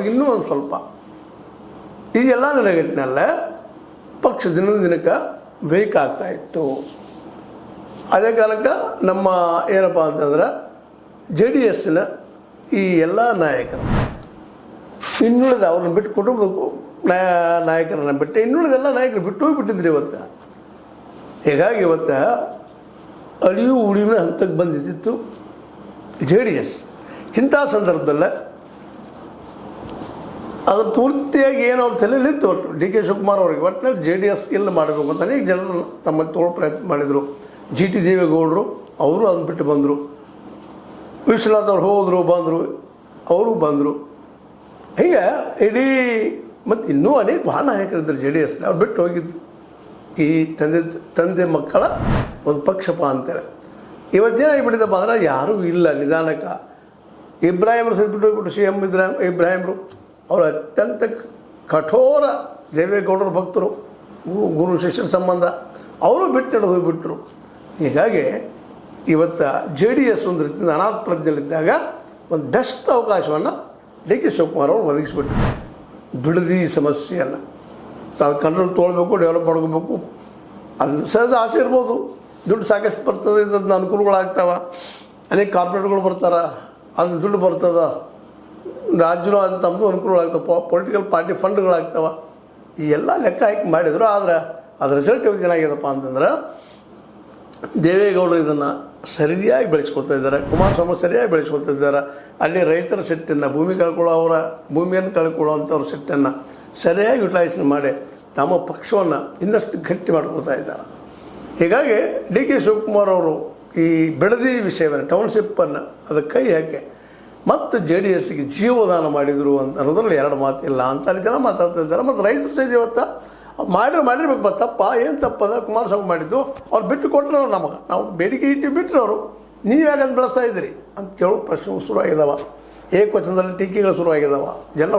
ಅವ್ರಿಗೆ ಇನ್ನೂ ಒಂದು ಸ್ವಲ್ಪ ಇದೆಲ್ಲ ನೆಲೆಗಟ್ಟಿನಲ್ಲೇ ಪಕ್ಷ ದಿನದ ದಿನಕ್ಕೆ ವೇಕ್ ಆಗ್ತಾಯಿತ್ತು. ಅದೇ ಕಾಲಕ್ಕೆ ನಮ್ಮ ಏನಪ್ಪ ಅಂತಂದ್ರೆ JDSನ ಈ ಎಲ್ಲ ನಾಯಕರು ಇನ್ನುಳಿದ ಅವ್ರನ್ನ ಬಿಟ್ಟು ಕುಟುಂಬದ ನಾಯಕರನ್ನ ಬಿಟ್ಟು ಇನ್ನುಳಿದೆಲ್ಲ ನಾಯಕರು ಬಿಟ್ಟು ಹೋಗಿಬಿಟ್ಟಿದ್ರು ಇವತ್ತು. ಹೀಗಾಗಿ ಇವತ್ತು ಅಳಿವು ಉಳಿವಿನ ಹಂತಕ್ಕೆ ಬಂದಿದ್ದಿತ್ತು JDS. ಇಂಥ ಸಂದರ್ಭದಲ್ಲೇ ಅದನ್ನು ಪೂರ್ತಿಯಾಗಿ ಏನು ಅವ್ರ ತಲೆಯಲ್ಲಿತ್ತು DK ಶಿವಕುಮಾರ್ ಅವ್ರಿಗೆ ಒಟ್ಟಿನಲ್ಲಿ JDS ಇಲ್ಲ ಮಾಡಬೇಕು ಅಂತ ಅನೇಕ ಜನರು ತಮ್ಮಲ್ಲಿ ತೋಳು ಪ್ರಯತ್ನ ಮಾಡಿದರು. GT ದೇವೇಗೌಡರು ಅವರು ಅದನ್ನು ಬಿಟ್ಟು ಬಂದರು. ವಿಶ್ವನಾಥ್ ಅವ್ರು ಹೋದರು ಬಂದರು, ಅವರು ಬಂದರು. ಹೀಗೆ ಇಡೀ ಮತ್ತು ಇನ್ನೂ ಅನೇಕ ಭಾಳ ನಾಯಕರಿದ್ದರು JDS. ಅವ್ರು ಬಿಟ್ಟು ಹೋಗಿದ್ದು ಈ ತಂದೆ ಮಕ್ಕಳ ಒಂದು ಪಕ್ಷಪ ಅಂತೇಳಿ. ಇವತ್ತೇನಾಗಿಬಿಟ್ಟಿದ್ದಪ್ಪ ಅಂದ್ರೆ ಯಾರೂ ಇಲ್ಲ ನಿಧಾನಕ್ಕೆ. ಇಬ್ರಾಹಿಮ್ರು ಸದ್ಬಿಟ್ಟು ಹೋಗ್ಬಿಟ್ಟು CM ಇಬ್ರಾಹಿಮ್ರು ಅವರು ಅತ್ಯಂತ ಕಠೋರ ದೇವೇಗೌಡರ ಭಕ್ತರು, ಗುರು ಶಿಷ್ಯರ ಸಂಬಂಧ, ಅವರು ಬಿಟ್ಟು ನಡೆದು ಹೋಗಿಬಿಟ್ರು. ಹೀಗಾಗಿ ಇವತ್ತು JDS ಒಂದು ರೀತಿಯಿಂದ ಅನಾಥ ಪ್ರಜ್ಞೆಯಲ್ಲಿದ್ದಾಗ ಒಂದು ಬೆಸ್ಟ್ ಅವಕಾಶವನ್ನು DK ಶಿವಕುಮಾರ್ ಅವರು ಒದಗಿಸ್ಬಿಟ್ರು. ಬಿಡದಿ ಸಮಸ್ಯೆಯನ್ನು ತಾವು ಕಂಟ್ರೋಲ್ ತೊಗೊಳ್ಬೇಕು, ಡೆವಲಪ್ ಮಾಡ್ಕೋಬೇಕು. ಅದನ್ನು ಸಹಜ ಆಸೆ ಇರ್ಬೋದು. ದುಡ್ಡು ಸಾಕಷ್ಟು ಬರ್ತದೆ, ಇದನ್ನ ಅನುಕೂಲಗಳಾಗ್ತಾವೆ. ಅನೇಕ ಕಾರ್ಪೊರೇಟ್ಗಳು ಬರ್ತಾರೆ, ಅದನ್ನು ದುಡ್ಡು ಬರ್ತದೆ. ರಾಜ್ಯನೂ ಅದು ತಮ್ಮದು ಅನುಕೂಲಗಳಾಗ್ತವೆ, ಪೊಲಿಟಿಕಲ್ ಪಾರ್ಟಿ ಫಂಡ್ಗಳಾಗ್ತವೆ. ಈ ಎಲ್ಲ ಲೆಕ್ಕ ಹಾಕಿ ಮಾಡಿದ್ರು. ಆದರೆ ಅದು ರಿಸಲ್ಟ್ ಏನಾಗ್ಯದಪ್ಪ ಅಂತಂದ್ರೆ ದೇವೇಗೌಡರು ಇದನ್ನು ಸರಿಯಾಗಿ ಬೆಳೆಸ್ಕೊಳ್ತಾ ಇದ್ದಾರೆ, ಕುಮಾರಸ್ವಾಮಿ ಸರಿಯಾಗಿ ಬೆಳೆಸ್ಕೊಳ್ತಾ ಇದ್ದಾರೆ. ಅಲ್ಲಿ ರೈತರ ಸಿಟ್ಟನ್ನು, ಭೂಮಿಯನ್ನು ಕಳ್ಕೊಳ್ಳೋವಂಥವ್ರ ಸಿಟ್ಟನ್ನು ಸರಿಯಾಗಿ ಯುಟಿಲೈಸೇಷನ್ ಮಾಡಿ ತಮ್ಮ ಪಕ್ಷವನ್ನು ಇನ್ನಷ್ಟು ಗಟ್ಟಿ ಮಾಡ್ಕೊಳ್ತಾ ಇದ್ದಾರೆ. ಹೀಗಾಗಿ DK ಶಿವಕುಮಾರ್ ಅವರು ಈ ಬಿಡದಿ ವಿಷಯವನ್ನು, ಟೌನ್ಶಿಪ್ಪನ್ನು ಅದಕ್ಕೆ ಕೈ ಹಾಕಿ ಮತ್ತು JDSಗೆ ಜೀವದಾನ ಮಾಡಿದರು ಅಂತ ಅನ್ನೋದ್ರಲ್ಲಿ ಎರಡು ಮಾತಿಲ್ಲ ಅಂತ ಅಲ್ಲಿ ಜನ ಮಾತಾಡ್ತಾ ಇದ್ದಾರೆ. ಮತ್ತು ರೈತರು ಸಹಿತ ಇವತ್ತು ಮಾಡಿರ್ಬೇಕು. ತಪ್ಪ ಏನು ತಪ್ಪದ ಕುಮಾರಸ್ವಾಮಿ ಮಾಡಿದ್ದು, ಅವ್ರು ಬಿಟ್ಟು ಕೊಟ್ಟರು ನಮಗೆ, ನಾವು ಬೇಡಿಕೆ ಇಟ್ಟು ಬಿಟ್ಟರು. ಅವರು ನೀವು ಯಾಕಂತ ಬೆಳೆಸ್ತಾ ಇದ್ದೀರಿ ಅಂತ ಕೇಳೋ ಪ್ರಶ್ನೆ ಶುರುವಾಗಿದ್ದಾವೆ. ಏಕವಚನದಲ್ಲಿ ಟೀಕೆಗಳು ಶುರುವಾಗಿದ್ದಾವೆ. ಜನ